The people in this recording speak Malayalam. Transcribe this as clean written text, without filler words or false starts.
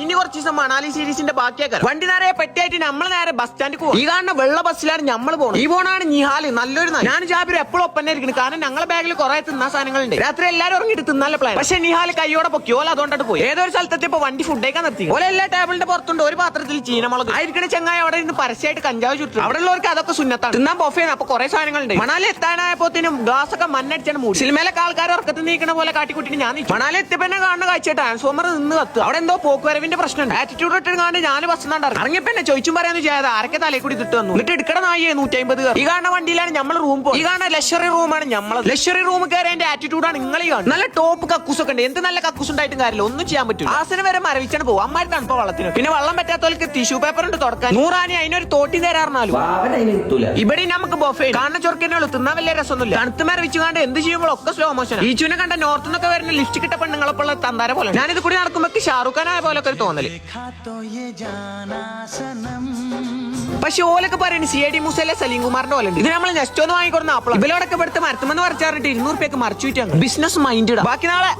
ഇനി കുറച്ച് ദിവസം മണാലി സീരീസിന്റെ ബാക്കിയാക്കാം. വണ്ടി നേരെ പെട്ടിയായിട്ട് നമ്മൾ നേരെ ബസ് സ്റ്റാൻഡിൽ പോകും. ഈ കാണുന്ന വെള്ള ബസ്സിലാണ് നമ്മൾ പോകുന്നത്. ഈ പോണാണ് നിഹാല്, നല്ലൊരു നായ. ഞാൻ ജാബിർ എപ്പോഴും ഒപ്പം ഇരിക്കുന്നത്, കാരണം ഞങ്ങളെ ബാഗിൽ കുറെ തിന്നാ സാധനങ്ങളുണ്ട്. രാത്രി എല്ലാവരും ഉറങ്ങിയിട്ട് തിന്നാനുള്ള പ്ലാൻ. പക്ഷെ നിഹാല് കൈയോടെ പൊക്കിയോ അതുകൊണ്ടാണ് പോയി. ഏതൊരു സ്ഥലത്തെത്തിയപ്പോ വണ്ടി ഫുഡ് കഴിക്കാൻ നിർത്തി. ഓലെ എല്ലാ ടേബിളിന്റെ പുറത്തുണ്ട് ഒരു പാത്രത്തിൽ ചീനമുളക്. ആയിരിക്കണ ചങ്ങായി അവിടെ നിന്ന് പരസ്യമായിട്ട് കഞ്ചാവ് ചുറ്റും. അവിടെ ഉള്ളവർക്ക് അതൊക്കെ സുന്നത്താണ്. തിന്നാൻ ബൊഫയാണ്. അപ്പൊ കുറെ സാധനങ്ങളുണ്ട്. മണാലി എത്താനായപ്പോത്തിനും ഗ്ലാസ് ഒക്കെ മണ്ണടിച്ചാണ് മൂടി. സിനിമയിലൊക്കെ ആൾക്കാർ ഉറക്കത്തിൽ നീക്കണ പോലെ കാട്ടിക്കൂട്ടിട്ട് ഞാൻ മണാലി എത്തിയപ്പോ കാണുന്ന കാഴ്ച ട്രാൻസ്ഫോമർ നിന്ന് കത്തുക. അവിടെ എന്തോ പോക്കുവരവിന്റെ പ്രശ്നം. ആറ്റിറ്റ്യൂഡ് ഇട്ടാണ്ട് ഞാൻ ബസ് ഇറങ്ങിയപ്പോ എന്നെ ചോദിച്ചും പറയാന്ന് ചെയ്യാതെ ആരൊക്കെ തലയിൽ കൂടി തിട്ട് വന്നു. എന്നിട്ട് എടുക്കണ നായേ 150. ഈ കാണുന്ന വണ്ടിയിലാണ് നമ്മൾ റൂം പോകും. ഈ കാണുന്ന ലക്ഷറി റൂമാണ് നമ്മൾ. ലക്ഷറി റൂം കയറി എന്റെ ആറ്റിറ്റ്യൂഡാണ് നിങ്ങൾ ഈ കാണുന്നത്. നല്ല ടോപ്പ് കക്കൂസൊക്കെ ഉണ്ട്. എന്ത് നല്ല കക്കൂസ് ഉണ്ടായിട്ടും കാര്യമില്ല, ഒന്നും ചെയ്യാൻ പറ്റും. ആസനം വരെ മരവിച്ചാണ് പോകും. അമ്മാരി തണുപ്പ വെള്ളത്തിന്. പിന്നെ വെള്ളം പറ്റാത്തവർക്ക് ടിഷ്യൂ പേപ്പർ ഉണ്ട് തുടക്കാൻ. 100 ആന അതിനൊരു തോട്ടി തരാറുണ്ടാലും. ഇവിടെ നമുക്ക് ബൊഫേ കാണുന്ന ചൊറുക്കന്നെ തിന്നാൻ വലിയ രസമൊന്നുമില്ല. തണുത്ത് മരവിച്ചു കണ്ട് എന്ത് ചെയ്യുമ്പോഴൊക്കെ സ്ലോ മോഷൻ. ഈ ചൂനെ കണ്ട നോർത്ത് നിന്നൊക്കെ വരുന്ന ലിഫ്റ്റ് കിട്ട പെണ്ണുങ്ങളൊപ്പുള്ള തന്താര പോലെ. ഞാനിത് കൂടി നടക്കുമ്പോ ഷാറുഖ് ഖാനായ പോലെ ഒക്കെ ഒരു തോന്നല്. പക്ഷെ ഓലൊക്കെ പറയുന്നത് CID മൂസയിലെ സലീം കുമാറിന്റെ പോലെ ഉണ്ട്. ഇത് നമ്മൾ നെക്സ്റ്റ് ഒന്ന് വാങ്ങിക്കൊടുന്ന അപ്പോൾ ഇവലോടൊക്കെ പെടുത്ത് മരത്തുമെന്ന് പറിച്ചാറിട്ട് 200 രൂപയ്ക്ക് മറിച്ചു വിറ്റാണ്. Business mind. ബാക്കി നാളെ